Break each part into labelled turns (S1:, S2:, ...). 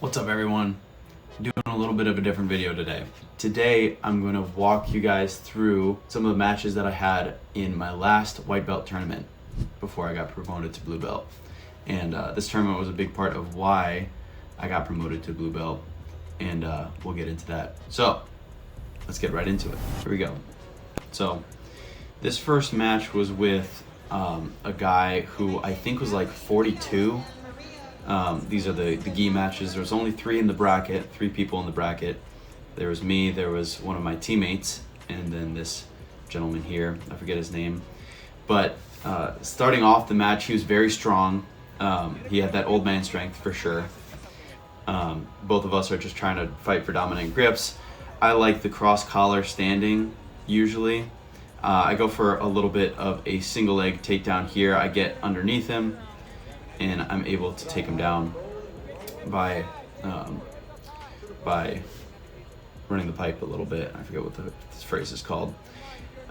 S1: What's up everyone? Doing a little bit of a different video today. Today I'm going to walk you guys through some of the matches that I had in my last white belt tournament before I got promoted to blue belt. And this tournament was a big part of why I got promoted to blue belt, and we'll get into that. So let's get right into it. Here we go. So this first match was with a guy who I think was like 42. These are the gi matches. There was only three people in the bracket. There was me, there was one of my teammates, and then this gentleman here, I forget his name. But starting off the match, he was very strong. He had that old man strength for sure. Both of us are just trying to fight for dominant grips. I like the cross collar standing usually. I go for a little bit of a single leg takedown here. I get underneath him, and I'm able to take him down by running the pipe a little bit. I forget what this phrase is called.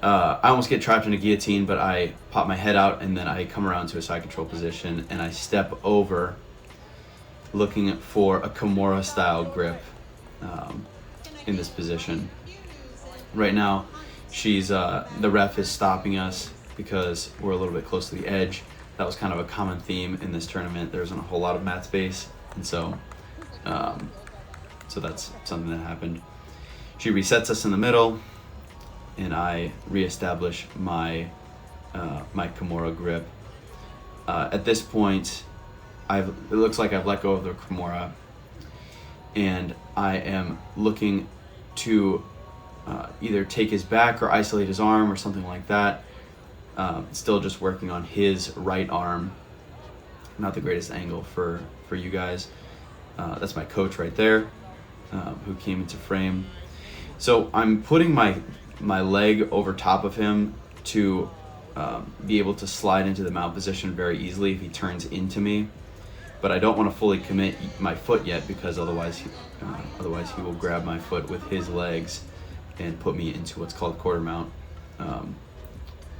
S1: I almost get trapped in a guillotine, but I pop my head out, and then I come around to a side control position, and I step over looking for a Kimura style grip in this position. Right now, the ref is stopping us because we're a little bit close to the edge. That was kind of a common theme in this tournament. There wasn't a whole lot of mat space, and so that's something that happened. She resets us in the middle, and I reestablish my Kimura grip. At this point, it looks like I've let go of the Kimura, and I am looking to either take his back or isolate his arm or something like that. Still just working on his right arm. Not the greatest angle for you guys. That's my coach right there, who came into frame. So I'm putting my leg over top of him to be able to slide into the mount position very easily if he turns into me. But I don't want to fully commit my foot yet, because otherwise he will grab my foot with his legs and put me into what's called quarter mount.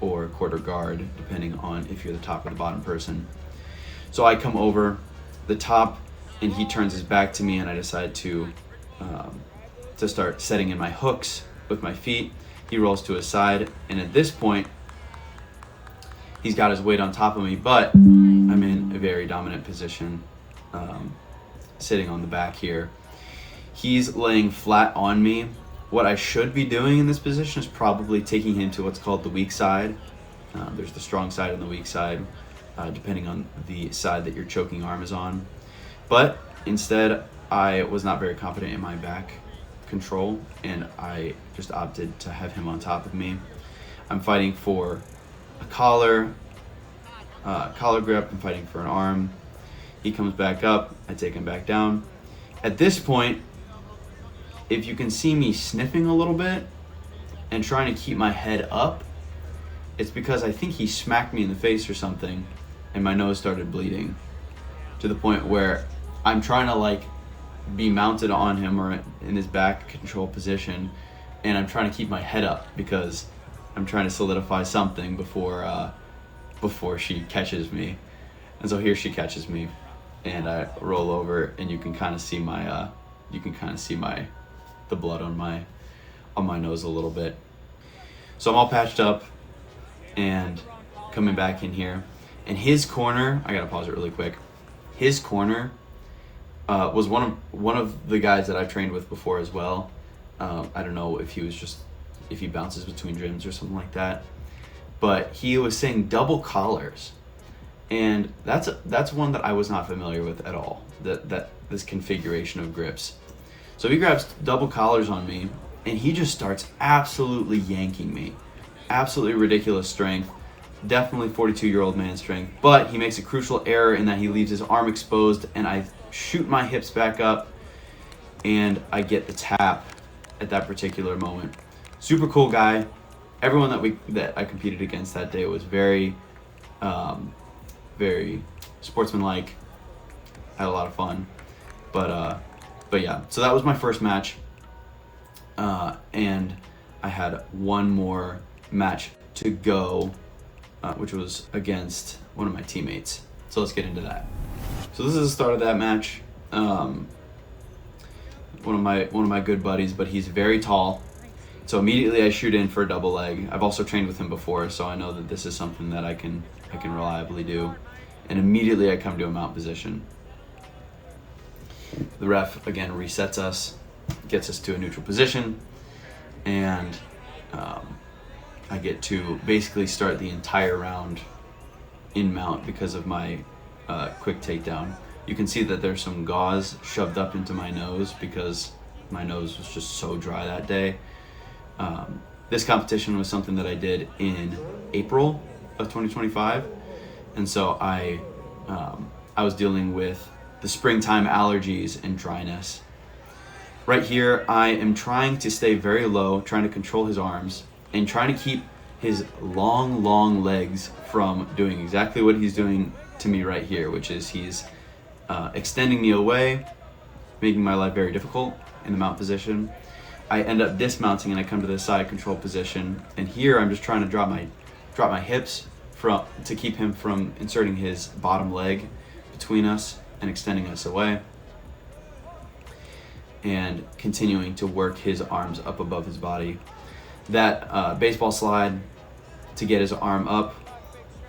S1: Or quarter guard, depending on if you're the top or the bottom person. So I come over the top, and he turns his back to me, and I decide to start setting in my hooks with my feet. He rolls to his side, and at this point, he's got his weight on top of me, but I'm in a very dominant position, sitting on the back here. He's laying flat on me. What I should be doing in this position is probably taking him to what's called the weak side. There's the strong side and the weak side, depending on the side that your choking arm is on. But instead, I was not very confident in my back control, and I just opted to have him on top of me. I'm fighting for a collar grip. I'm fighting for an arm. He comes back up. I take him back down. At this point, if you can see me sniffing a little bit and trying to keep my head up, it's because I think he smacked me in the face or something, and my nose started bleeding to the point where I'm trying to be mounted on him or in his back control position, and I'm trying to keep my head up because I'm trying to solidify something before she catches me. And so here she catches me, and I roll over, and you can kind of see the blood on my nose a little bit. So I'm all patched up and coming back in here, and his corner, I gotta pause it really quick. His corner was one of the guys that I've trained with before as well. I don't know if he bounces between gyms or something like that, but he was saying double collars, and that's one that I was not familiar with at all. This configuration of grips. So he grabs double collars on me, and he just starts absolutely yanking me. Absolutely ridiculous strength. Definitely 42-year-old man strength. But he makes a crucial error in that he leaves his arm exposed, and I shoot my hips back up, and I get the tap at that particular moment. Super cool guy. Everyone that I competed against that day was very, very sportsmanlike. Had a lot of fun. But yeah, so that was my first match, and I had one more match to go, which was against one of my teammates. So let's get into that. So this is the start of that match. one of my good buddies, but he's very tall. So immediately I shoot in for a double leg. I've also trained with him before, so I know that this is something that I can reliably do. And immediately I come to a mount position. The ref again resets us, gets us to a neutral position, and I get to basically start the entire round in mount because of my quick takedown. You can see that there's some gauze shoved up into my nose because my nose was just so dry that day. This competition was something that I did in April of 2025, and so I was dealing with the springtime allergies and dryness. Right here, I am trying to stay very low, trying to control his arms, and trying to keep his long legs from doing exactly what he's doing to me right here, which is he's extending me away, making my life very difficult in the mount position. I end up dismounting and I come to the side control position, and here I'm just trying to drop my hips to keep him from inserting his bottom leg between us and extending us away, and continuing to work his arms up above his body. That baseball slide to get his arm up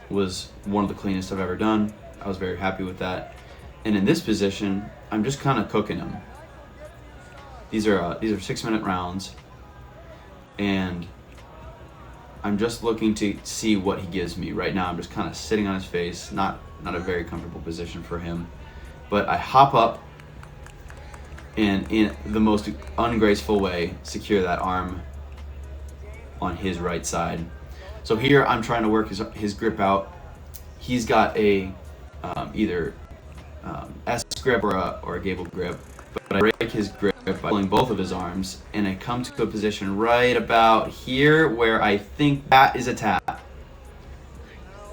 S1: was one of the cleanest I've ever done. I was very happy with that. And in this position, I'm just kind of cooking him. These are 6-minute rounds, and I'm just looking to see what he gives me. Right now I'm just kind of sitting on his face, not a very comfortable position for him. But I hop up and in the most ungraceful way secure that arm on his right side. So here I'm trying to work his grip out. He's got a either S grip or a gable grip, but I break his grip by pulling both of his arms, and I come to a position right about here where I think that is a tap.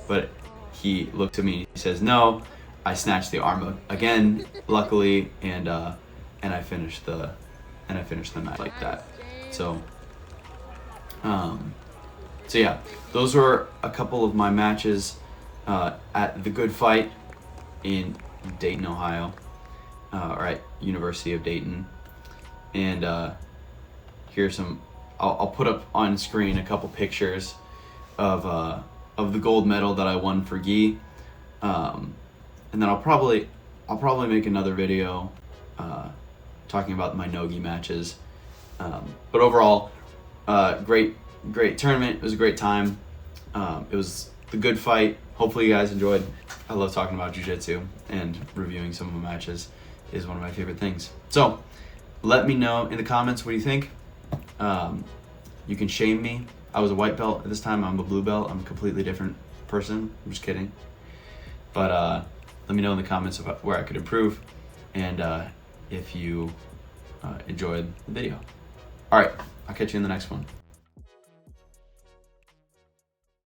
S1: But he looked at me and he says no. I snatched the arm again, luckily, and I finished the match like that. So yeah, those were a couple of my matches at the Good Fight in Dayton, Ohio, or at University of Dayton. And here's some. I'll put up on screen a couple pictures of the gold medal that I won for gi. And then I'll probably make another video talking about my no-gi matches. But overall, great tournament. It was a great time. It was the Good Fight. Hopefully you guys enjoyed. I love talking about Jiu Jitsu, and reviewing some of my matches is one of my favorite things. So let me know in the comments what you think. You can shame me. I was a white belt at this time. I'm a blue belt. I'm a completely different person. I'm just kidding. But let me know in the comments about where I could improve, and if you enjoyed the video. All right, I'll catch you in the next one.